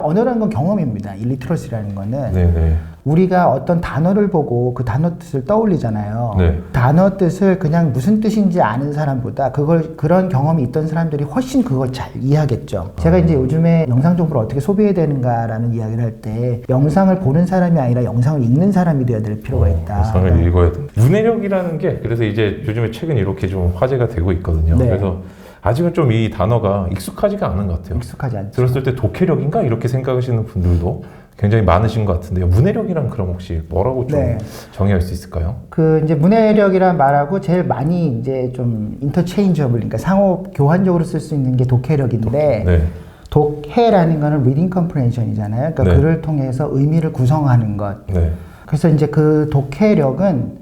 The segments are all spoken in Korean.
언어라는 건 경험입니다. 일리트러시라는 거는 네네. 우리가 어떤 단어를 보고 그 단어 뜻을 떠올리잖아요. 네. 단어 뜻을 그냥 무슨 뜻인지 아는 사람보다 그런 경험이 있던 사람들이 훨씬 그걸 잘 이해하겠죠. 제가 이제 요즘에 영상 정보를 어떻게 소비해야 되는가라는 이야기를 할 때 영상을 보는 사람이 아니라 영상을 읽는 사람이 되어야 될 필요가 있다. 영상을 읽어야 된다. 문해력이라는 게 그래서 이제 요즘에 최근 이렇게 좀 화제가 되고 있거든요. 네. 그래서 아직은 좀 이 단어가 익숙하지가 않은 것 같아요. 익숙하지 않죠. 들었을 때 독해력인가 이렇게 생각하시는 분들도 굉장히 많으신 것 같은데요. 문해력이란 그럼 혹시 뭐라고 좀 네. 정의할 수 있을까요? 그 이제 문해력이란 말하고 제일 많이 이제 좀 인터체인저블, 그러니까 상호 교환적으로 쓸 수 있는 게 독해력인데, 네. 독해라는 거는 reading comprehension이잖아요. 그러니까 네. 글을 통해서 의미를 구성하는 것. 네. 그래서 이제 그 독해력은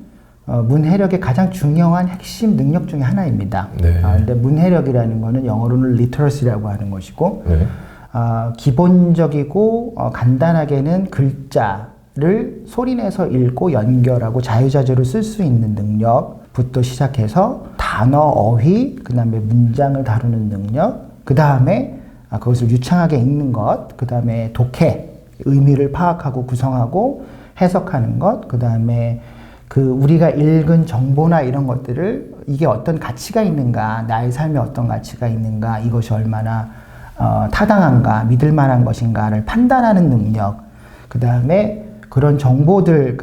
문해력의 가장 중요한 핵심 능력 중에 하나입니다. 네. 근데 문해력이라는 거는 영어로는 literacy라고 하는 것이고, 네. 기본적이고 간단하게는 글자를 소리내서 읽고 연결하고 자유자재로 쓸 수 있는 능력부터 시작해서 단어, 어휘, 그 다음에 문장을 다루는 능력, 그 다음에 그것을 유창하게 읽는 것, 그 다음에 독해, 의미를 파악하고 구성하고 해석하는 것, 그 다음에 그 우리가 읽은 정보나 이런 것들을 이게 어떤 가치가 있는가, 나의 삶에 어떤 가치가 있는가, 이것이 얼마나 타당한가, 믿을 만한 것인가를 판단하는 능력, 그 다음에 그런 정보들을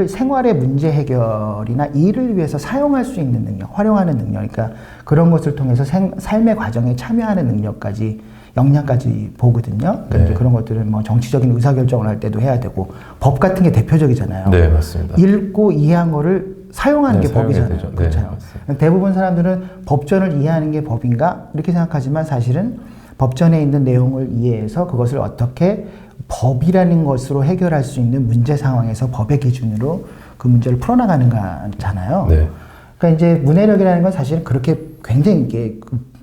생활의 문제 해결이나 일을 위해서 사용할 수 있는 능력, 활용하는 능력, 그러니까 그런 것을 통해서 삶의 과정에 참여하는 능력까지, 역량까지 보거든요. 그러니까 이제 그런 것들은 뭐 정치적인 의사결정을 할 때도 해야 되고, 법 같은 게 대표적이잖아요. 네, 맞습니다. 읽고 이해한 거를 사용하는 게 법이잖아요. 되죠. 그렇죠. 네, 대부분 사람들은 법전을 이해하는 게 법인가? 이렇게 생각하지만 사실은 법전에 있는 내용을 이해해서 그것을 어떻게 법이라는 것으로 해결할 수 있는 문제 상황에서 법의 기준으로 그 문제를 풀어나가는 거잖아요. 네. 그러니까 이제 문해력이라는 건 사실 그렇게 굉장히 이게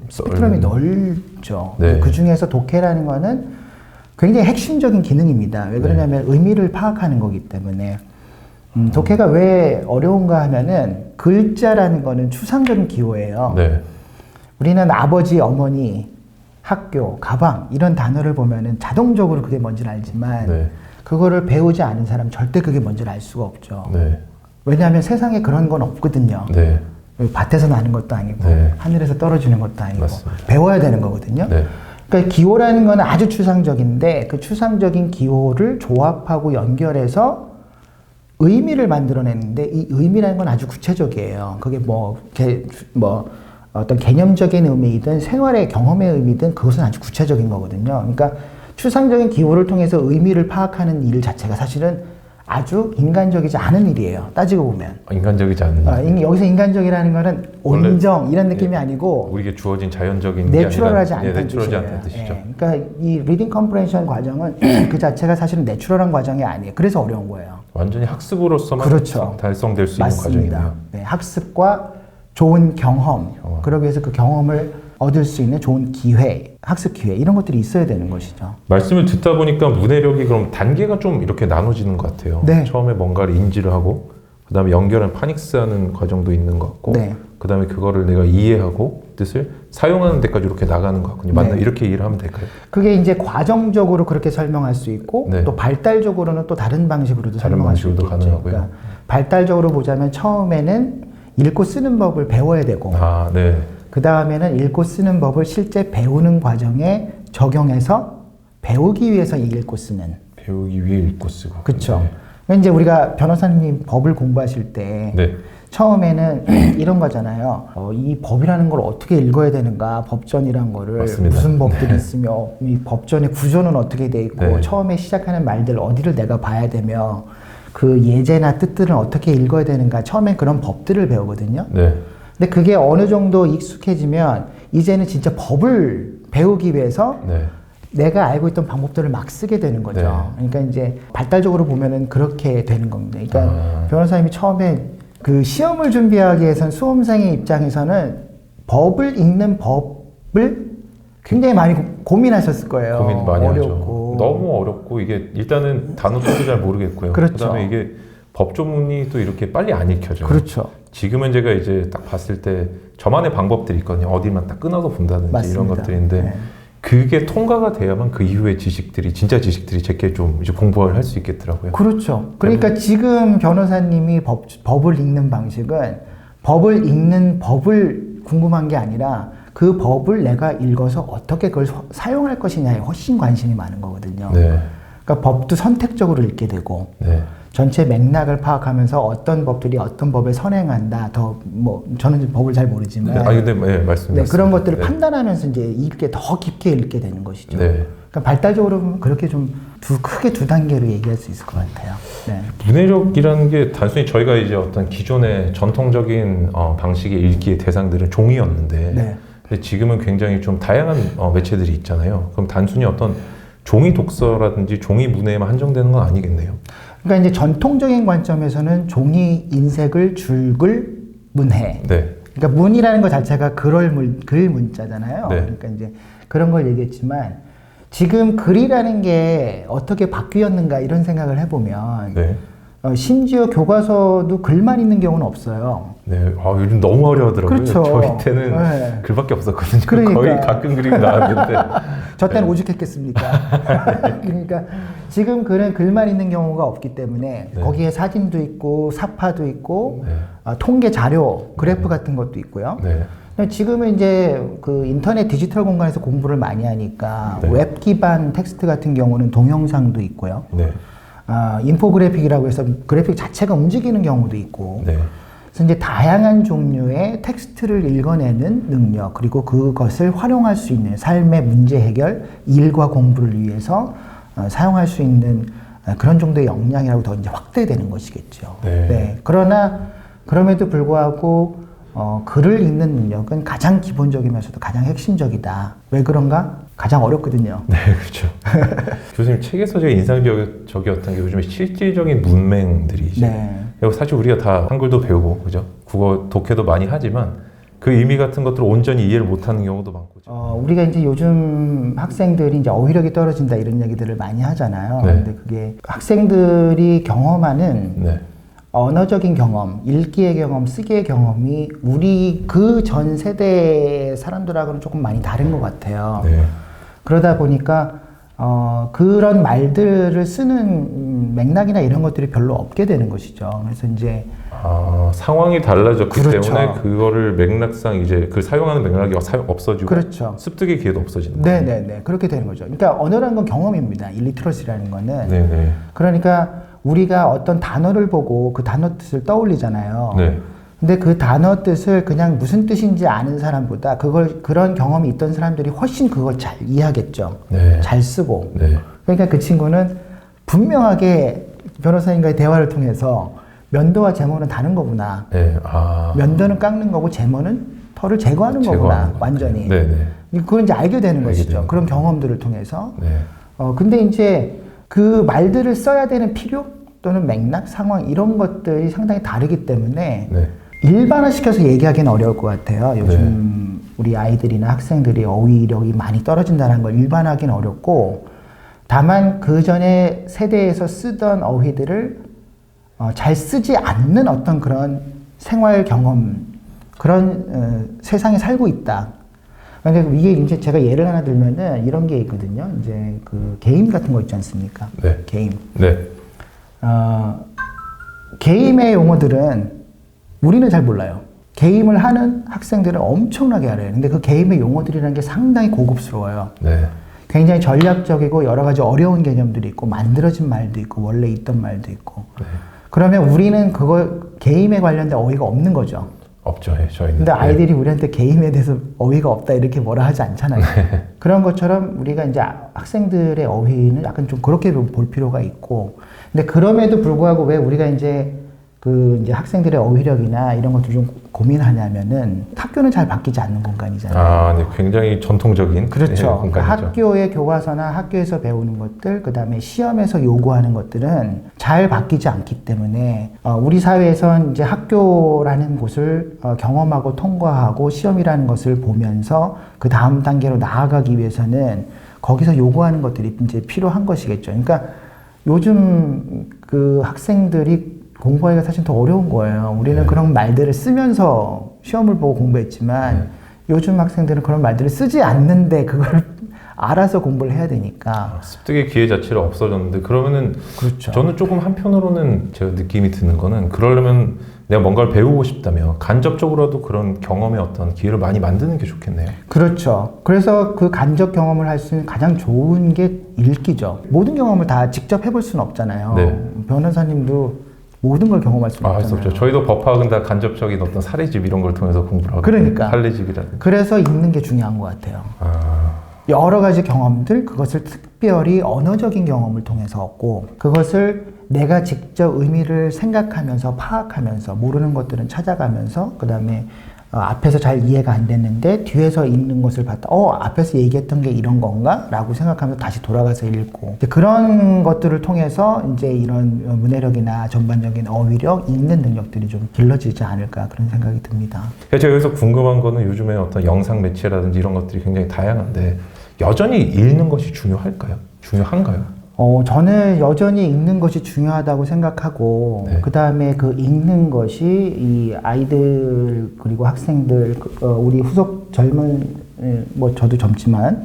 스펙트럼이 넓죠. 네. 그 중에서 독해라는 거는 굉장히 핵심적인 기능입니다. 왜 그러냐면 의미를 파악하는 거기 때문에. 독해가 왜 어려운가 하면은 글자라는 거는 추상적인 기호예요. 네. 우리는 아버지, 어머니, 학교, 가방 이런 단어를 보면은 자동적으로 그게 뭔지는 알지만 네. 그거를 배우지 않은 사람은 절대 그게 뭔지를 알 수가 없죠. 네. 왜냐하면 세상에 그런 건 없거든요. 네. 밭에서 나는 것도 아니고 네. 하늘에서 떨어지는 것도 아니고 맞습니다. 배워야 되는 거거든요. 네. 그러니까 기호라는 거는 아주 추상적인데 그 추상적인 기호를 조합하고 연결해서 의미를 만들어내는데 이 의미라는 건 아주 구체적이에요. 그게 어떤 개념적인 의미이든 생활의 경험의 의미든 그것은 아주 구체적인 거거든요. 그러니까 추상적인 기호를 통해서 의미를 파악하는 일 자체가 사실은 아주 인간적이지 않은 일이에요. 따지고 보면. 인간적이지 않는. 여기서 인간적이라는 거는 온정 이런 느낌이 아니고 우리에게 주어진 자연적인 게 내추럴하지 아니라, 않다는 내추럴하지 뜻이에요. 않다는 뜻이죠. 예. 그러니까 이 리딩 컴프레hen션 과정은 그 자체가 사실은 내추럴한 과정이 아니에요. 그래서 어려운 거예요. 완전히 학습으로서만 그렇죠. 달성될 수 맞습니다. 있는 과정이네요. 네, 학습과 좋은 경험, 그러기 위해서 그 경험을 얻을 수 있는 좋은 기회, 학습 기회 이런 것들이 있어야 되는 것이죠. 말씀을 듣다 보니까 문해력이 그럼 단계가 좀 이렇게 나눠지는 것 같아요. 네. 처음에 뭔가를 인지를 하고 그 다음에 연결한 파닉스하는 과정도 있는 것 같고 네. 그 다음에 그거를 내가 이해하고 뜻을 사용하는 데까지 이렇게 나가는 것 같군요. 맞나? 네. 이렇게 이해를 하면 될까요? 그게 이제 과정적으로 그렇게 설명할 수 있고 네. 또 발달적으로는 또 다른 방식으로도 다른 설명할 수 방식으로도 있겠죠. 가능하고요. 그러니까 발달적으로 보자면 처음에는 읽고 쓰는 법을 배워야 되고 네. 그 다음에는 읽고 쓰는 법을 실제 배우는 과정에 적용해서 배우기 위해서 읽고 쓰는. 배우기 위해 읽고 쓰고. 그렇죠. 이제 우리가 변호사님 법을 공부하실 때 네. 처음에는 이런 거잖아요. 이 법이라는 걸 어떻게 읽어야 되는가, 법전이란 거를 맞습니다. 무슨 법들이 있으며 이 법전의 구조는 어떻게 돼 있고 네. 처음에 시작하는 말들 어디를 내가 봐야 되며 그 예제나 뜻들은 어떻게 읽어야 되는가 처음엔 그런 법들을 배우거든요. 네. 근데 그게 어느 정도 익숙해지면 이제는 진짜 법을 배우기 위해서 네. 내가 알고 있던 방법들을 막 쓰게 되는 거죠. 네. 그러니까 이제 발달적으로 보면은 그렇게 되는 겁니다. 그러니까 변호사님이 처음에 그 시험을 준비하기 위해선 수험생의 입장에서는 법을 읽는 법을 굉장히 많이 고민하셨을 거예요. 고민 많이 어렵고. 하죠. 너무 어렵고 이게 일단은 단어 뜻도 잘 모르겠고요. 그렇죠. 그다음에 이게 법조문이 또 이렇게 빨리 안 읽혀져요. 그렇죠. 지금은 제가 이제 딱 봤을 때 저만의 방법들이 있거든요. 어디만 딱 끊어서 본다든지 맞습니다. 이런 것들인데 네. 그게 통과가 돼야만 그 이후의 지식들이 진짜 지식들이 제게 좀 이제 공부를 할 수 있겠더라고요. 그렇죠. 그러니까 지금 변호사님이 법을 읽는 방식은 법을 읽는 법을 궁금한 게 아니라 그 법을 내가 읽어서 어떻게 그걸 사용할 것이냐에 훨씬 관심이 많은 거거든요. 네. 그러니까 법도 선택적으로 읽게 되고 네. 전체 맥락을 파악하면서 어떤 법들이 어떤 법을 선행한다. 더 뭐 저는 이제 법을 잘 모르지만 네. 아 근데 네, 말씀하셨습니다. 네, 그런 것들을 네. 판단하면서 이제 읽게 더 깊게 읽게 되는 것이죠. 네. 그러니까 발달적으로 보면 그렇게 좀 크게 두 단계로 얘기할 수 있을 것 같아요. 네. 문해력이라는 게 단순히 저희가 이제 어떤 기존의 전통적인 방식의 읽기의 대상들은 종이였는데 네. 근데 지금은 굉장히 좀 다양한 매체들이 있잖아요. 그럼 단순히 어떤 종이 독서라든지 종이 문해에만 한정되는 건 아니겠네요. 그러니까 이제 전통적인 관점에서는 종이 인색을 줄글 문해. 네. 그러니까 문이라는 것 자체가 글 문자잖아요. 네. 그러니까 이제 그런 걸 얘기했지만 지금 글이라는 게 어떻게 바뀌었는가 이런 생각을 해보면 네. 심지어 교과서도 글만 있는 경우는 없어요. 네. 아, 요즘 너무 어려워하더라고요. 그렇죠. 저희 때는 네. 글밖에 없었거든요. 그러니까. 거의 가끔 그림이 나왔는데. 저 때는 오죽했겠습니까? 그러니까 지금 글은 글만 있는 경우가 없기 때문에 네. 거기에 사진도 있고 사파도 있고 네. 통계 자료, 그래프 같은 것도 있고요. 네. 근데 지금은 이제 그 인터넷 디지털 공간에서 공부를 많이 하니까 네. 웹 기반 텍스트 같은 경우는 동영상도 있고요. 네. 인포그래픽이라고 해서 그래픽 자체가 움직이는 경우도 있고. 네. 그래서 이제 다양한 종류의 텍스트를 읽어내는 능력, 그리고 그것을 활용할 수 있는 삶의 문제 해결, 일과 공부를 위해서 사용할 수 있는 그런 정도의 역량이라고 더 이제 확대되는 것이겠죠. 네. 네. 그러나 그럼에도 불구하고 글을 읽는 능력은 가장 기본적이면서도 가장 핵심적이다. 왜 그런가? 가장 어렵거든요. 네, 그렇죠. 교수님 책에서 제가 인상적이었던 게 요즘에 실질적인 문맹들이죠. 네. 그리고 사실 우리가 다 한글도 배우고, 그죠? 국어 독해도 많이 하지만 그 의미 같은 것들을 온전히 이해를 못하는 경우도 많고. 우리가 이제 요즘 학생들이 이제 어휘력이 떨어진다 이런 얘기들을 많이 하잖아요. 네. 근데 그게 학생들이 경험하는 네. 언어적인 경험, 읽기의 경험, 쓰기의 경험이 우리 그 전 세대 사람들하고는 조금 많이 다른 것 같아요. 네. 그러다 보니까 그런 말들을 쓰는 맥락이나 이런 것들이 별로 없게 되는 것이죠. 그래서 이제 상황이 달라졌기 그렇죠. 때문에 그거를 맥락상 이제 그 사용하는 맥락이 없어지고 그렇죠. 습득의 기회도 없어지는 네네네 그렇게 되는 거죠. 그러니까 언어라는 건 경험입니다. 일리트러시라는 거는. 네네. 그러니까 우리가 어떤 단어를 보고 그 단어 뜻을 떠올리잖아요. 네. 근데 그 단어 뜻을 그냥 무슨 뜻인지 아는 사람보다 그런 경험이 있던 사람들이 훨씬 그걸 잘 이해하겠죠. 네. 잘 쓰고. 네. 그러니까 그 친구는 분명하게 변호사님과의 대화를 통해서 면도와 제모는 다른 거구나. 네. 면도는 깎는 거고 제모는 털을 제거하는 거구나. 완전히. 네네. 그걸 이제 알게 되는 알게 것이죠. 되는 그런 경험들을 통해서. 네. 근데 이제 그 말들을 써야 되는 필요 또는 맥락, 상황 이런 것들이 상당히 다르기 때문에 네. 일반화시켜서 얘기하기는 어려울 것 같아요. 요즘 우리 아이들이나 학생들이 어휘력이 많이 떨어진다는 걸 일반화하기는 어렵고 다만 그 전에 세대에서 쓰던 어휘들을 잘 쓰지 않는 어떤 그런 생활 경험 그런 세상에 살고 있다. 그러니까 이게 이제 제가 예를 하나 들면은 이런 게 있거든요. 이제 그 게임 같은 거 있지 않습니까? 네. 게임. 네. 게임의 용어들은 우리는 잘 몰라요. 게임을 하는 학생들은 엄청나게 알아요. 근데 그 게임의 용어들이라는 게 상당히 고급스러워요. 네. 굉장히 전략적이고 여러 가지 어려운 개념들이 있고 만들어진 말도 있고 원래 있던 말도 있고. 네. 그러면 우리는 그거 게임에 관련된 어휘가 없는 거죠. 없죠. 예, 저희는. 근데 아이들이 우리한테 게임에 대해서 어휘가 없다 이렇게 뭐라 하지 않잖아요. 그런 것처럼 우리가 이제 학생들의 어휘는 약간 좀 그렇게 볼 필요가 있고. 근데 그럼에도 불구하고 왜 우리가 이제 이제 학생들의 어휘력이나 이런 것들 좀 고민하냐면은 학교는 잘 바뀌지 않는 공간이잖아요. 네. 굉장히 전통적인 그렇죠. 공간이죠. 학교의 교과서나 학교에서 배우는 것들, 그 다음에 시험에서 요구하는 것들은 잘 바뀌지 않기 때문에 우리 사회에선 이제 학교라는 곳을 경험하고 통과하고 시험이라는 것을 보면서 그 다음 단계로 나아가기 위해서는 거기서 요구하는 것들이 이제 필요한 것이겠죠. 그러니까 요즘 그 학생들이 공부하기가 사실 더 어려운 거예요. 우리는 네. 그런 말들을 쓰면서 시험을 보고 공부했지만 요즘 학생들은 그런 말들을 쓰지 않는데 그걸 알아서 공부를 해야 되니까. 습득의 기회 자체가 없어졌는데 그러면은 그렇죠. 저는 조금 한편으로는 제가 느낌이 드는 거는 그러려면 내가 뭔가를 배우고 싶다면 간접적으로라도 그런 경험의 어떤 기회를 많이 만드는 게 좋겠네요. 그렇죠. 그래서 그 간접 경험을 할 수 있는 가장 좋은 게 읽기죠. 모든 경험을 다 직접 해볼 수는 없잖아요. 네. 변호사님도 모든 걸 경험할 수는 할 수 없잖아요. 없죠. 저희도 법학은 다 간접적인 어떤 사례집 이런 걸 통해서 공부를 하고 그러니까. 판례집이라든지. 그래서 읽는 게 중요한 것 같아요. 아, 여러 가지 경험들, 그것을 특별히 언어적인 경험을 통해서 얻고 그것을 내가 직접 의미를 생각하면서 파악하면서 모르는 것들은 찾아가면서 그 다음에 앞에서 잘 이해가 안 됐는데 뒤에서 읽는 것을 봤다. 앞에서 얘기했던 게 이런 건가? 라고 생각하면서 다시 돌아가서 읽고 이제 그런 것들을 통해서 이제 이런 문해력이나 전반적인 어휘력, 읽는 능력들이 좀 길러지지 않을까 그런 생각이 듭니다. 제가 여기서 궁금한 거는 요즘에 어떤 영상 매체라든지 이런 것들이 굉장히 다양한데 여전히 읽는 것이 중요할까요? 중요한가요? 저는 여전히 읽는 것이 중요하다고 생각하고, 네. 그 다음에 그 읽는 것이 이 아이들, 그리고 학생들, 우리 후속 젊은, 저도 젊지만,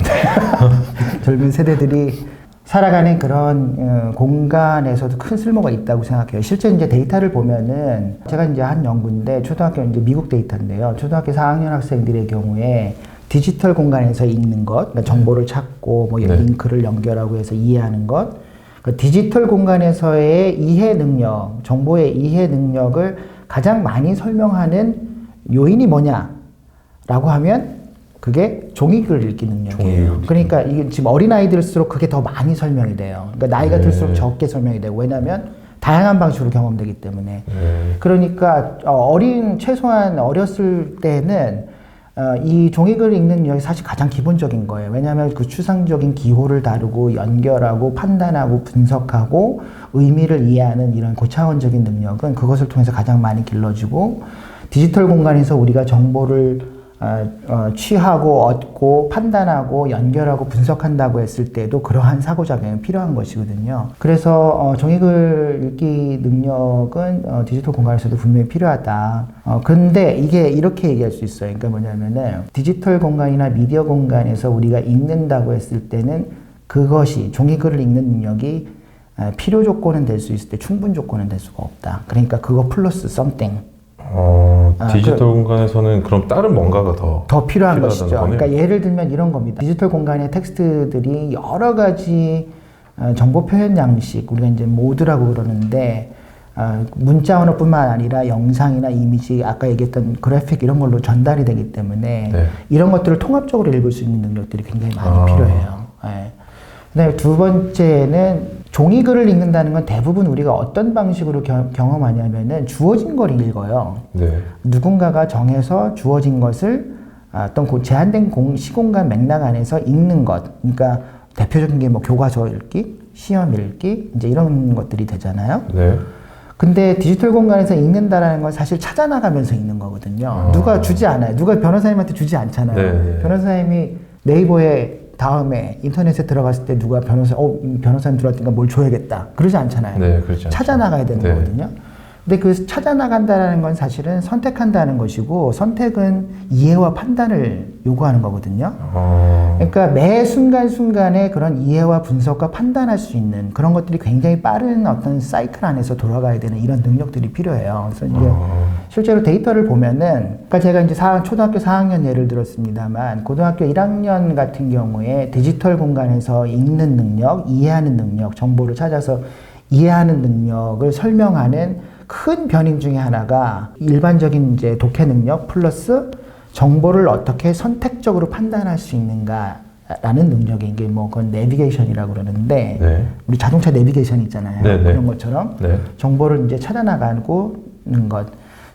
젊은 세대들이 살아가는 그런 공간에서도 큰 쓸모가 있다고 생각해요. 실제 이제 데이터를 보면은, 제가 이제 한 연구인데, 초등학교 이제 미국 데이터인데요. 초등학교 4학년 학생들의 경우에 디지털 공간에서 읽는 것, 그러니까 정보를 찾고 뭐 네. 링크를 연결하고 해서 이해하는 것, 그 디지털 공간에서의 이해 능력, 정보의 이해 능력을 가장 많이 설명하는 요인이 뭐냐라고 하면 그게 종이글 읽기 능력이에요. 그러니까 이게 지금 어린 아이들일수록 그게 더 많이 설명이 돼요. 그러니까 나이가 네. 들수록 적게 설명이 되고 왜냐하면 다양한 방식으로 경험되기 때문에. 네. 그러니까 최소한 어렸을 때는 이 종이글 읽는 능력이 사실 가장 기본적인 거예요. 왜냐하면 그 추상적인 기호를 다루고 연결하고 판단하고 분석하고 의미를 이해하는 이런 고차원적인 능력은 그것을 통해서 가장 많이 길러지고 디지털 공간에서 우리가 정보를 취하고 얻고 판단하고 연결하고 분석한다고 했을 때도 그러한 사고작용이 필요한 것이거든요. 그래서 종이글 읽기 능력은 디지털 공간에서도 분명히 필요하다. 근데 이게 이렇게 얘기할 수 있어요. 그러니까 뭐냐면은 디지털 공간이나 미디어 공간에서 우리가 읽는다고 했을 때는 그것이 종이글을 읽는 능력이 필요 조건은 될 수 있을 때 충분 조건은 될 수가 없다. 그러니까 그거 플러스 something. 디지털 공간에서는 그럼 다른 뭔가가 더 필요한 것이죠. 거네요. 그러니까 예를 들면 이런 겁니다. 디지털 공간의 텍스트들이 여러 가지 정보 표현 양식, 우리가 이제 모드라고 그러는데 문자 언어뿐만 아니라 영상이나 이미지, 아까 얘기했던 그래픽 이런 걸로 전달이 되기 때문에 네. 이런 것들을 통합적으로 읽을 수 있는 능력들이 굉장히 많이 필요해요. 네. 그다음에 두 번째는 종이글을 읽는다는 건 대부분 우리가 어떤 방식으로 경험하냐면은 주어진 걸 읽어요. 네. 누군가가 정해서 주어진 것을 어떤 제한된 시공간 맥락 안에서 읽는 것. 그러니까 대표적인 게 뭐 교과서 읽기, 시험 읽기, 이제 이런 것들이 되잖아요. 네. 근데 디지털 공간에서 읽는다라는 건 사실 찾아나가면서 읽는 거거든요. 누가 주지 않아요. 누가 변호사님한테 주지 않잖아요. 네. 변호사님이 네이버에 다음에 인터넷에 들어갔을 때 누가 변호사님 들어왔으니까 뭘 줘야겠다. 그러지 않잖아요. 네, 그렇지 않죠. 찾아나가야 되는 네. 거거든요. 근데 그 찾아나간다는 건 사실은 선택한다는 것이고 선택은 이해와 판단을 요구하는 거거든요. 그러니까 매 순간순간에 그런 이해와 분석과 판단할 수 있는 그런 것들이 굉장히 빠른 어떤 사이클 안에서 돌아가야 되는 이런 능력들이 필요해요. 그래서 이제 실제로 데이터를 보면은, 그러니까 제가 이제 초등학교 4학년 예를 들었습니다만, 고등학교 1학년 같은 경우에 디지털 공간에서 읽는 능력, 이해하는 능력, 정보를 찾아서 이해하는 능력을 설명하는 큰 변인 중에 하나가 일반적인 이제 독해 능력 플러스 정보를 어떻게 선택적으로 판단할 수 있는가라는 능력이 이게 뭐 그건 내비게이션이라고 그러는데 네. 우리 자동차 내비게이션 있잖아요. 네, 네. 그런 것처럼 네. 정보를 이제 찾아나가는 것.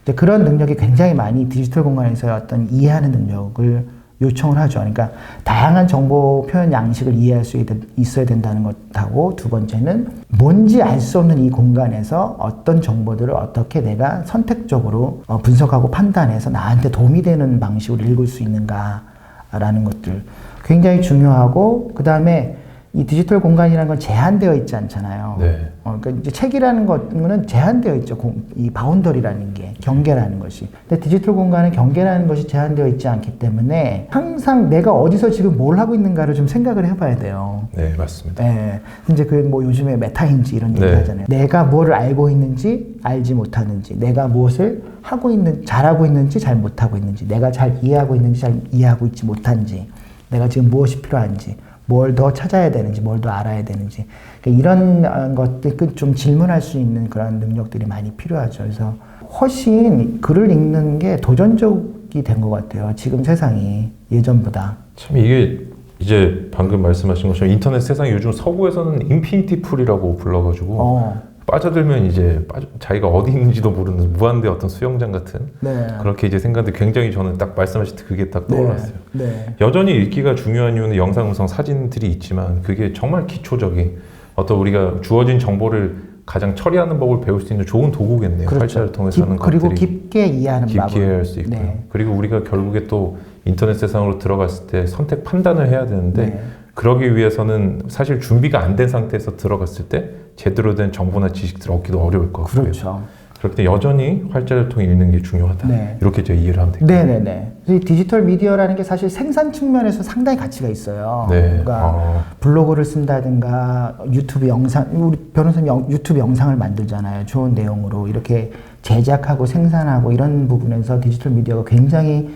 이제 그런 능력이 굉장히 많이 디지털 공간에서 어떤 이해하는 능력을 요청을 하죠. 그러니까 다양한 정보 표현 양식을 이해할 수 있어야 된다는 것하고 두 번째는 뭔지 알 수 없는 이 공간에서 어떤 정보들을 어떻게 내가 선택적으로 분석하고 판단해서 나한테 도움이 되는 방식으로 읽을 수 있는가라는 것들 굉장히 중요하고 그 다음에 이 디지털 공간이라는 건 제한되어 있지 않잖아요. 네. 그러니까 이제 책이라는 거는 제한되어 있죠. 이 바운더리라는 게, 경계라는 것이. 근데 디지털 공간은 경계라는 것이 제한되어 있지 않기 때문에 항상 내가 어디서 지금 뭘 하고 있는가를 좀 생각을 해봐야 돼요. 네, 맞습니다. 네. 이제 그 뭐 요즘에 메타인지 이런 얘기 네. 하잖아요. 내가 뭐를 알고 있는지 알지 못하는지, 내가 무엇을 하고 잘하고 있는지 잘 못하고 있는지, 내가 잘 이해하고 있는지 잘 이해하고 있지 못한지, 내가 지금 무엇이 필요한지, 뭘 더 찾아야 되는지, 뭘 더 알아야 되는지, 그러니까 이런 것들 좀 질문할 수 있는 그런 능력들이 많이 필요하죠. 그래서 훨씬 글을 읽는 게 도전적이 된 것 같아요. 지금 세상이 예전보다. 참 이게 이제 방금 말씀하신 것처럼 인터넷 세상이 요즘 서구에서는 인피니티 풀이라고 불러가지고 빠져들면 이제 자기가 어디 있는지도 모르는 무한대 어떤 수영장 같은 네. 그렇게 이제 생각인데 굉장히 저는 딱 말씀하실 때 그게 딱 떠올랐어요. 네. 여전히 읽기가 중요한 이유는 영상, 음성, 사진들이 있지만 그게 정말 기초적인 어떤 우리가 주어진 정보를 가장 처리하는 법을 배울 수 있는 좋은 도구겠네요. 그렇죠. 활자를 통해서 하는 그리고 것들이 깊게 이해하는 깊게 방법. 이해할 수 있고요. 네. 그리고 우리가 결국에 또 인터넷 세상으로 들어갔을 때 선택 판단을 해야 되는데 네. 그러기 위해서는 사실 준비가 안 된 상태에서 들어갔을 때 제대로 된 정보나 지식들을 얻기도 어려울 것 같고요. 그렇죠. 그렇기 때문에 여전히 활자를 통해 읽는 게 중요하다. 네. 이렇게 제가 이해를 하면 되겠네요. 네네네. 이 디지털 미디어라는 게 사실 생산 측면에서 상당히 가치가 있어요. 네. 그러니까 블로그를 쓴다든가 유튜브 영상, 우리 변호사님 유튜브 영상을 만들잖아요. 좋은 내용으로 이렇게 제작하고 생산하고 이런 부분에서 디지털 미디어가 굉장히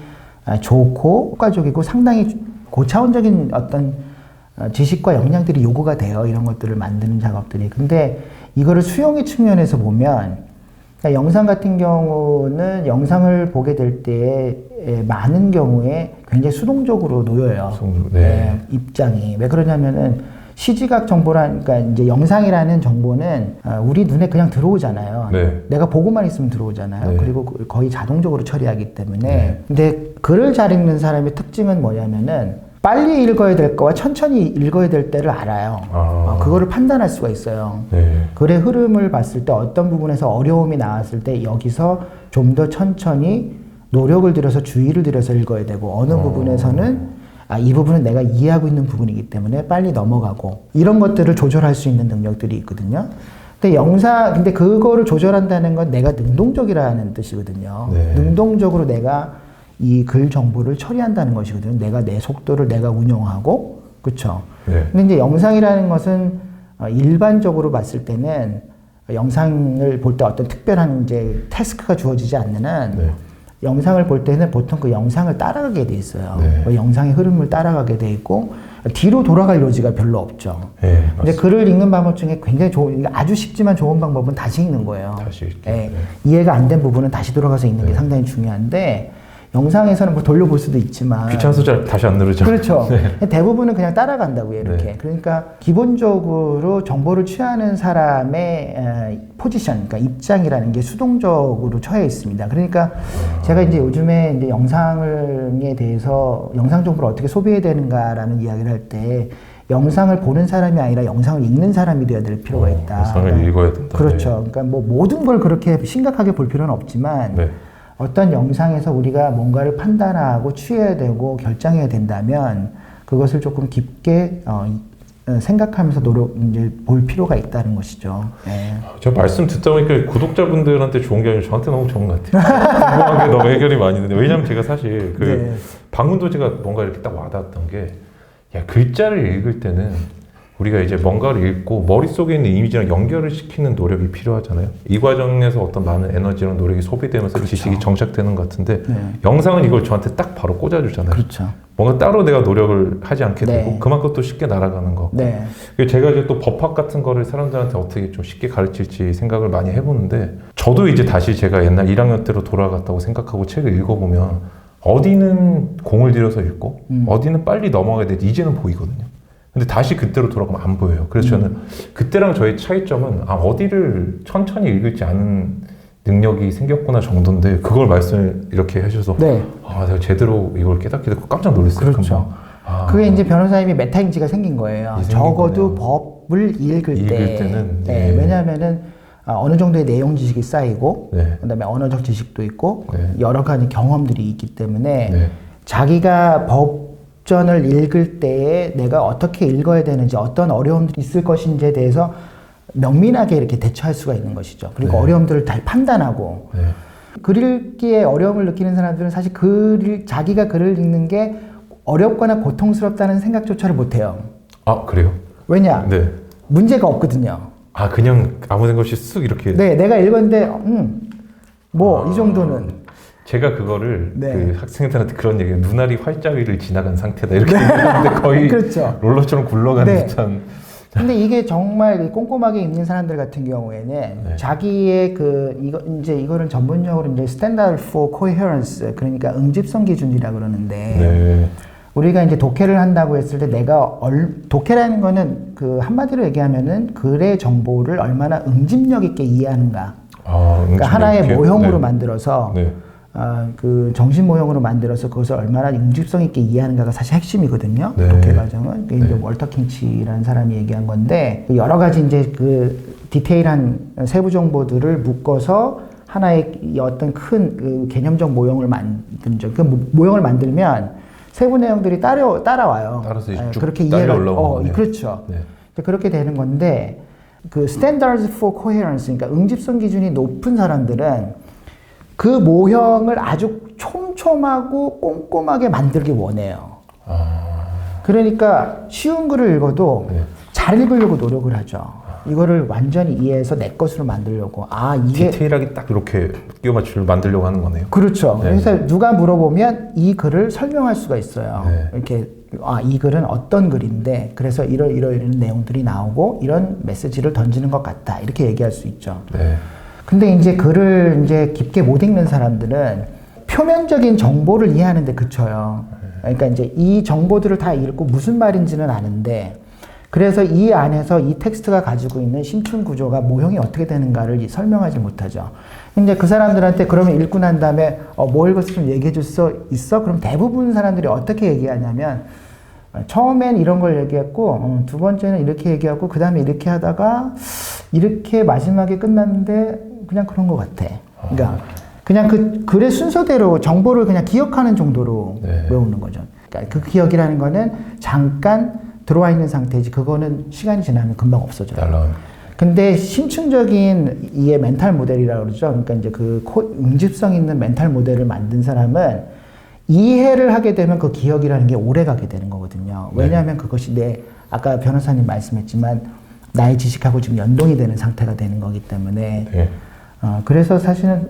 좋고 효과적이고 상당히 고차원적인 어떤 지식과 역량들이 요구가 돼요. 이런 것들을 만드는 작업들이. 근데 이거를 수용의 측면에서 보면 그러니까 영상 같은 경우는 영상을 보게 될 때 많은 경우에 굉장히 수동적으로 놓여요. 네. 입장이. 왜 그러냐면은 시지각 그러니까 이제 영상이라는 정보는 우리 눈에 그냥 들어오잖아요. 네. 내가 보고만 있으면 들어오잖아요. 네. 그리고 거의 자동적으로 처리하기 때문에. 네. 근데 글을 잘 읽는 사람의 특징은 뭐냐면은 빨리 읽어야 될 거와 천천히 읽어야 될 때를 알아요. 그거를 판단할 수가 있어요. 네. 글의 흐름을 봤을 때 어떤 부분에서 어려움이 나왔을 때 여기서 좀 더 천천히 노력을 들여서 주의를 들여서 읽어야 되고 어느 부분에서는 이 부분은 내가 이해하고 있는 부분이기 때문에 빨리 넘어가고 이런 것들을 조절할 수 있는 능력들이 있거든요. 근데 그거를 조절한다는 건 내가 능동적이라는 뜻이거든요. 네. 능동적으로 내가 이 글 정보를 처리한다는 것이거든요. 내가 내 속도를 내가 운영하고, 그렇죠. 네. 근데 이제 영상이라는 것은 일반적으로 봤을 때는 영상을 볼 때 어떤 특별한 이제 태스크가 주어지지 않는 한 네. 영상을 볼 때는 보통 그 영상을 따라가게 돼 있어요. 네. 그 영상의 흐름을 따라가게 돼 있고 뒤로 돌아갈 여지가 별로 없죠. 네, 근데 글을 읽는 방법 중에 굉장히 아주 쉽지만 좋은 방법은 다시 읽는 거예요. 다시 읽기. 예, 네. 이해가 안 된 부분은 다시 돌아가서 읽는 게 네. 상당히 중요한데 영상에서는 뭐 돌려볼 수도 있지만 귀찮아서 잘 다시 안 누르죠. 그렇죠. 네. 대부분은 그냥 따라간다고요, 이렇게. 네. 그러니까 기본적으로 정보를 취하는 사람의 포지션, 그러니까 입장이라는 게 수동적으로 처해 있습니다. 그러니까 제가 이제 요즘에 이제 영상에 대해서 영상 정보를 어떻게 소비해야 되는가라는 이야기를 할 때 영상을 보는 사람이 아니라 영상을 읽는 사람이 되어야 될 필요가 있다. 영상을 읽어야 된다. 그렇죠. 네. 그러니까 뭐 모든 걸 그렇게 심각하게 볼 필요는 없지만 네. 어떤 영상에서 우리가 뭔가를 판단하고 취해야 되고 결정해야 된다면 그것을 조금 깊게 생각하면서 이제 볼 필요가 있다는 것이죠. 네. 제가 말씀 듣다 보니까 구독자분들한테 좋은 게 아니라 저한테 너무 좋은 것 같아요. 궁금한 게 너무 해결이 많이 되는데 왜냐면 제가 사실 네. 방금도 제가 뭔가 이렇게 딱 와닿았던 게 글자를 읽을 때는 우리가 이제 뭔가를 읽고 머릿속에 있는 이미지랑 연결을 시키는 노력이 필요하잖아요. 이 과정에서 어떤 많은 에너지랑 노력이 소비되면서 그렇죠. 지식이 정착되는 것 같은데 네. 영상은 이걸 저한테 딱 바로 꽂아주잖아요. 그렇죠. 뭔가 따로 내가 노력을 하지 않게 네. 되고 그만큼 또 쉽게 날아가는 거. 네. 제가 이제 또 법학 같은 거를 사람들한테 어떻게 좀 쉽게 가르칠지 생각을 많이 해보는데 저도 이제 다시 제가 옛날 1학년 때로 돌아갔다고 생각하고 책을 읽어보면 어디는 공을 들여서 읽고 어디는 빨리 넘어가야 돼 이제는 보이거든요. 근데 다시 그때로 돌아가면 안 보여요. 그래서 저는 그때랑 저의 차이점은 어디를 천천히 읽을지 아는 능력이 생겼구나 정도인데 그걸 말씀을 이렇게 하셔서 네. 내가 제대로 이걸 깨닫게 됐고 깜짝 놀랐어요. 그렇죠. 그게 이제 변호사님이 메타인지가 생긴 거예요. 생긴 적어도 거네요. 법을 읽을 때는 네. 왜냐하면은 어느 정도의 내용 지식이 쌓이고 네. 그다음에 언어적 지식도 있고 네. 여러 가지 경험들이 있기 때문에 네. 자기가 법 접전을 읽을 때에 내가 어떻게 읽어야 되는지 어떤 어려움들이 있을 것인지에 대해서 명민하게 이렇게 대처할 수가 있는 것이죠. 그리고 네. 어려움들을 잘 판단하고 네. 글 읽기에 어려움을 느끼는 사람들은 사실 자기가 글을 읽는 게 어렵거나 고통스럽다는 생각조차를 못해요. 아, 그래요? 왜냐? 네. 문제가 없거든요. 아, 그냥 아무 생각 없이 쓱 이렇게. 네, 내가 읽었는데 이 정도는. 제가 그거를 네. 그 학생들한테 그런 얘기해요. 눈알이 활자위를 지나간 상태다 이렇게 얘기하는데 거의 그렇죠. 롤러처럼 굴러가는 네. 듯한. 근데 이게 정말 꼼꼼하게 읽는 사람들 같은 경우에는 네. 자기의 이거를 전문용어로 이제 Standard for Coherence, 그러니까 응집성 기준이라 그러는데 네. 우리가 이제 독해를 한다고 했을 때 독해라는 거는 그 한마디로 얘기하면은 글의 정보를 얼마나 응집력 있게 이해하는가. 아, 그러니까 하나의 이렇게. 모형으로 네. 만들어서 네. 그 정신 모형으로 만들어서 그것을 얼마나 응집성 있게 이해하는가가 사실 핵심이거든요. 네. 독해 과정은. 그게 이제 네. 월터 킹치라는 사람이 얘기한 건데 여러 가지 이제 그 디테일한 세부 정보들을 묶어서 하나의 어떤 큰 그 개념적 모형을 만든죠. 그 모형을 만들면 세부 내용들이 따라와요. 따라서 이제 쭉 그렇게 딸려 이해가 올라오는 거네요. 그렇죠. 네. 그렇게 되는 건데 그 Standards for Coherence, 그러니까 응집성 기준이 높은 사람들은 그 모형을 아주 촘촘하고 꼼꼼하게 만들기 원해요. 그러니까 쉬운 글을 읽어도 네. 잘 읽으려고 노력을 하죠. 이거를 완전히 이해해서 내 것으로 만들려고. 이게 디테일하게 딱 이렇게 끼워 맞추려 만들려고 하는 거네요. 그렇죠. 네. 그래서 누가 물어보면 이 글을 설명할 수가 있어요. 네. 이렇게 이 글은 어떤 글인데 그래서 이런 내용들이 나오고 이런 메시지를 던지는 것 같다. 이렇게 얘기할 수 있죠. 네. 근데 이제 글을 이제 깊게 못 읽는 사람들은 표면적인 정보를 이해하는데 그쳐요. 그러니까 이제 이 정보들을 다 읽고 무슨 말인지는 아는데 그래서 이 안에서 이 텍스트가 가지고 있는 심층 구조가 모형이 어떻게 되는가를 설명하지 못하죠. 이제 그 사람들한테 그러면 읽고 난 다음에 뭐 읽었어 좀 얘기해 줄 수 있어? 그럼 대부분 사람들이 어떻게 얘기하냐면 처음엔 이런 걸 얘기했고 두 번째는 이렇게 얘기하고 그 다음에 이렇게 하다가 이렇게 마지막에 끝났는데 그냥 그런 것 같아. 그러니까 그냥 그 글의 순서대로 정보를 그냥 기억하는 정도로 네. 외우는 거죠. 그러니까 그 기억이라는 거는 잠깐 들어와 있는 상태지 그거는 시간이 지나면 금방 없어져요. 날라온. 근데 심층적인 이해 멘탈 모델이라고 그러죠. 그러니까 이제 그 응집성 있는 멘탈 모델을 만든 사람은 이해를 하게 되면 그 기억이라는 게 오래 가게 되는 거거든요. 왜냐하면 그것이 아까 변호사님 말씀했지만 나의 지식하고 지금 연동이 되는 상태가 되는 거기 때문에 네. 그래서 사실은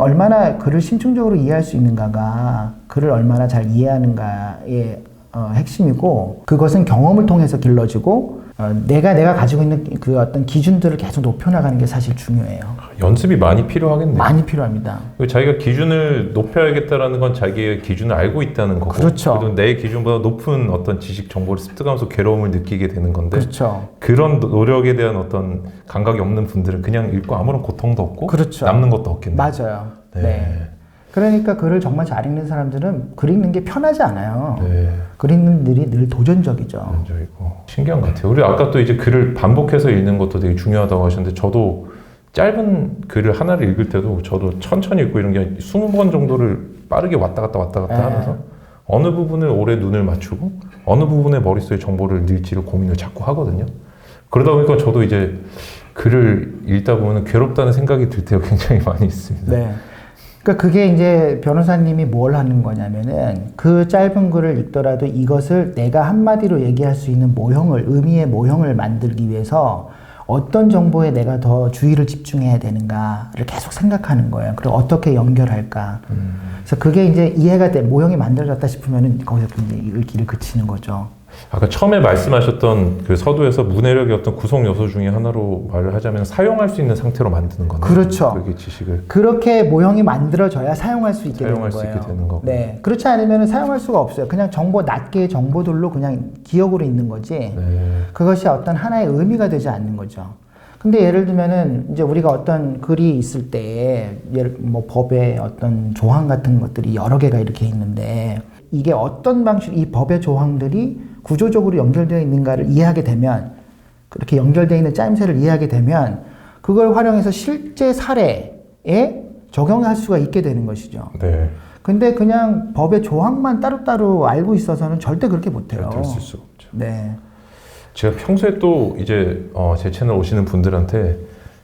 얼마나 글을 심층적으로 이해할 수 있는가가 글을 얼마나 잘 이해하는가의 핵심이고 그것은 경험을 통해서 길러지고 내가 가지고 있는 그 어떤 기준들을 계속 높여나가는 게 사실 중요해요. 연습이 많이 필요하겠네요. 많이 필요합니다. 자기가 기준을 높여야겠다라는 건 자기의 기준을 알고 있다는 거고. 그렇죠. 그래도 내 기준보다 높은 어떤 지식 정보를 습득하면서 괴로움을 느끼게 되는 건데. 그렇죠. 그런 노력에 대한 어떤 감각이 없는 분들은 그냥 읽고 아무런 고통도 없고 그렇죠. 남는 것도 없겠네요. 맞아요. 네. 네. 그러니까 글을 정말 잘 읽는 사람들은 글 읽는 게 편하지 않아요. 네. 글 읽는 일이 늘 도전적이죠. 먼저이고 신기한 것 같아요. 우리 아까 또 이제 글을 반복해서 읽는 것도 되게 중요하다고 하셨는데 저도 짧은 글을 하나를 읽을 때도 저도 천천히 읽고 이런 게 20번 정도를 빠르게 왔다 갔다 네. 하면서 어느 부분을 오래 눈을 맞추고 어느 부분에 머릿속에 정보를 넣을지를 고민을 자꾸 하거든요. 그러다 보니까 저도 이제 글을 읽다 보면 괴롭다는 생각이 들 때가 굉장히 많이 있습니다. 네. 그러니까 그게 이제 변호사님이 뭘 하는 거냐면은 그 짧은 글을 읽더라도 이것을 내가 한마디로 얘기할 수 있는 의미의 모형을 만들기 위해서 어떤 정보에 내가 더 주의를 집중해야 되는가를 계속 생각하는 거예요. 그리고 어떻게 연결할까. 그래서 그게 이제 이해가 모형이 만들어졌다 싶으면은 거기서 이제 읽기를 그치는 거죠. 아까 처음에 말씀하셨던 그 서두에서 문해력의 어떤 구성 요소 중에 하나로 말을 하자면 사용할 수 있는 상태로 만드는 거네요. 그렇죠. 그게 지식을 그렇게 모형이 만들어져야 사용할 수 있게 되는 거예요. 사용할 수 있게 되는 거고. 네, 그렇지 않으면 사용할 수가 없어요. 그냥 낮게의 정보들로 그냥 기억으로 있는 거지. 네. 그것이 어떤 하나의 의미가 되지 않는 거죠. 근데 예를 들면은 이제 우리가 어떤 글이 있을 때 뭐 법의 어떤 조항 같은 것들이 여러 개가 이렇게 있는데 이게 어떤 이 법의 조항들이 구조적으로 연결되어 있는가를 이해하게 되면 그렇게 연결되어 있는 짜임새를 이해하게 되면 그걸 활용해서 실제 사례에 적용할 수가 있게 되는 것이죠. 네. 근데 그냥 법의 조항만 따로따로 알고 있어서는 절대 그렇게 못해요. 될 수 없죠. 네. 제가 평소에 또 이제 제 채널 오시는 분들한테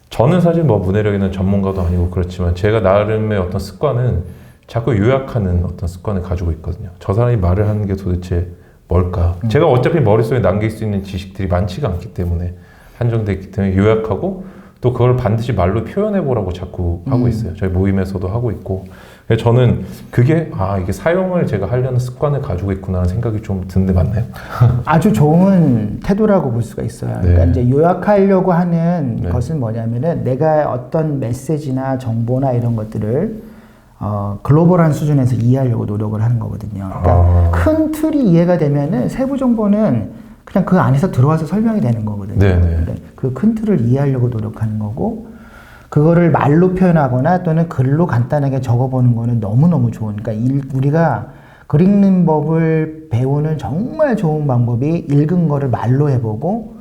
저는 사실 뭐 문해력에 있는 전문가도 아니고 그렇지만 제가 나름의 어떤 습관은 자꾸 요약하는 어떤 습관을 가지고 있거든요. 저 사람이 말을 하는 게 도대체 뭘까? 제가 어차피 머릿속에 남길 수 있는 지식들이 많지가 않기 때문에 한정돼 있기 때문에 요약하고 또 그걸 반드시 말로 표현해 보라고 자꾸 하고 있어요. 저희 모임에서도 하고 있고. 그래서 저는 그게 이게 사용을 제가 하려는 습관을 가지고 있구나 하는 생각이 좀 드는데 맞나요? 아주 좋은 태도라고 볼 수가 있어요. 그러니까 네. 이제 요약하려고 하는 네. 것은 뭐냐면은 내가 어떤 메시지나 정보나 이런 것들을 글로벌한 수준에서 이해하려고 노력을 하는 거거든요. 그러니까 큰 틀이 이해가 되면은 세부 정보는 그냥 그 안에서 들어와서 설명이 되는 거거든요. 네네. 그 큰 틀을 이해하려고 노력하는 거고, 그거를 말로 표현하거나 또는 글로 간단하게 적어보는 거는 너무너무 좋은. 그러니까 우리가 글 읽는 법을 배우는 정말 좋은 방법이 읽은 거를 말로 해보고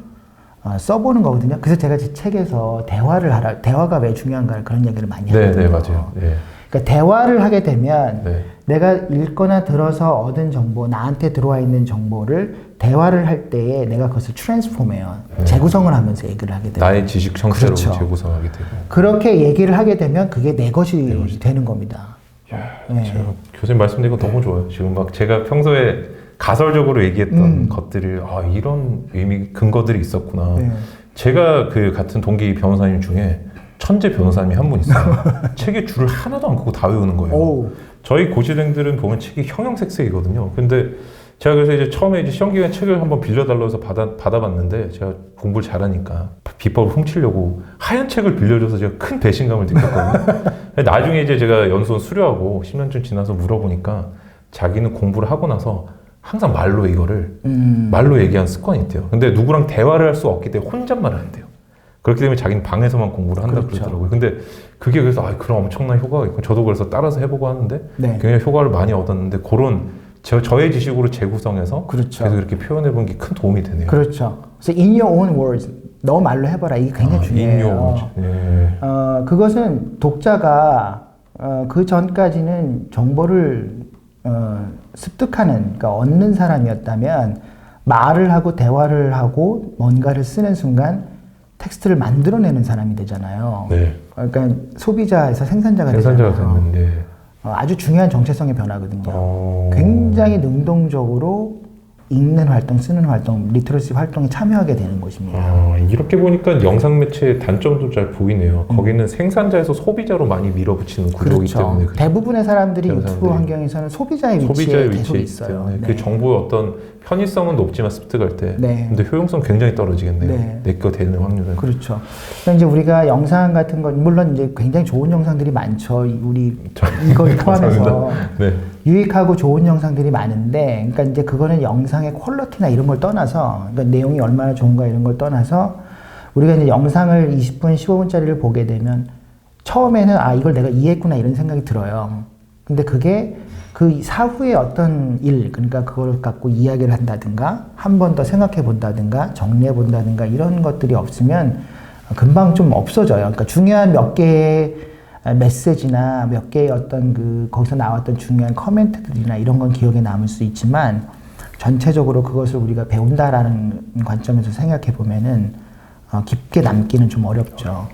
써보는 거거든요. 그래서 제가 제 책에서 대화가 왜 중요한가 그런 얘기를 많이 하거든요. 네, 맞아요. 네. 그러니까 대화를 하게 되면 네. 내가 읽거나 들어서 얻은 정보, 나한테 들어와 있는 정보를 대화를 할 때에 내가 그것을 트랜스폼해요. 네. 재구성을 하면서 얘기를 하게 돼요. 나의 지식 형태로 그렇죠. 재구성하게 되고. 그렇게 얘기를 하게 되면 그게 내 것이 되는 겁니다. 네. 제가 교수님 말씀드린 거 너무 좋아요. 지금 막 제가 평소에 가설적으로 얘기했던 것들을 이런 의미 근거들이 있었구나. 네. 제가 그 같은 동기 변호사님 중에 천재 변호사님이 한 분 있어요. 책에 줄을 하나도 안 긋고 다 외우는 거예요. 오. 저희 고시생들은 보면 책이 형형색색이거든요. 근데 제가 그래서 이제 처음에 이제 시험 기간에 책을 한번 빌려달라고 해서 받아봤는데 제가 공부를 잘하니까 비법을 훔치려고 하얀 책을 빌려줘서 제가 큰 배신감을 느꼈거든요. 나중에 이제 제가 연수원 수료하고 10년쯤 지나서 물어보니까 자기는 공부를 하고 나서 항상 말로 이거를 말로 얘기하는 습관이 있대요. 근데 누구랑 대화를 할 수 없기 때문에 혼잣말을 한대요. 그렇기 때문에 자기는 방에서만 공부를 한다 그렇죠. 그러더라고요. 근데 그게 그래서 그런 엄청난 효과가 있고 저도 그래서 따라서 해보고 하는데 네. 굉장히 효과를 많이 얻었는데 그런 저의 지식으로 재구성해서 그렇죠. 계속 이렇게 표현해본 게 큰 도움이 되네요. 그렇죠. 그래서 in your own words, 너 말로 해봐라. 이게 굉장히 중요해요. 네. 그것은 독자가 그 전까지는 정보를 습득하는, 그러니까 얻는 사람이었다면 말을 하고 대화를 하고 뭔가를 쓰는 순간 텍스트를 만들어내는 사람이 되잖아요. 네. 그러니까 소비자에서 생산자가 생산자가 되잖아요. 됐는데 아주 중요한 정체성의 변화거든요. 네. 굉장히 능동적으로 읽는 활동, 쓰는 활동, 리터러시 활동에 참여하게 되는 것입니다. 이렇게 보니까 영상 매체의 단점도 잘 보이네요. 거기는 생산자에서 소비자로 많이 밀어붙이는 구조이기 그렇죠. 때문에 대부분의 사람들이 유튜브 사람들이 환경에서는 소비자의 위치에 계속 있어요. 때문에 그 정보의 어떤 편의성은 높지만 습득할 때 네. 근데 효용성 굉장히 떨어지겠네요. 네. 내 거 되는 확률은. 그렇죠. 그러니까 이제 우리가 영상 같은 거, 물론 이제 굉장히 좋은 영상들이 많죠. 우리 이걸 포함해서 네. 유익하고 좋은 영상들이 많은데, 그러니까 이제 그거는 영상의 퀄리티나 이런 걸 떠나서, 그러니까 내용이 얼마나 좋은가 이런 걸 떠나서 우리가 이제 영상을 20분, 15분짜리를 보게 되면 처음에는 이걸 내가 이해했구나 이런 생각이 들어요. 근데 그게 그 사후에 어떤 일, 그러니까 그걸 갖고 이야기를 한다든가 한 번 더 생각해 본다든가 정리해 본다든가 이런 것들이 없으면 금방 좀 없어져요. 그러니까 중요한 몇 개의 메시지나 몇 개의 어떤 거기서 나왔던 중요한 커멘트들이나 이런 건 기억에 남을 수 있지만 전체적으로 그것을 우리가 배운다라는 관점에서 생각해 보면은 깊게 남기는 좀 어렵죠.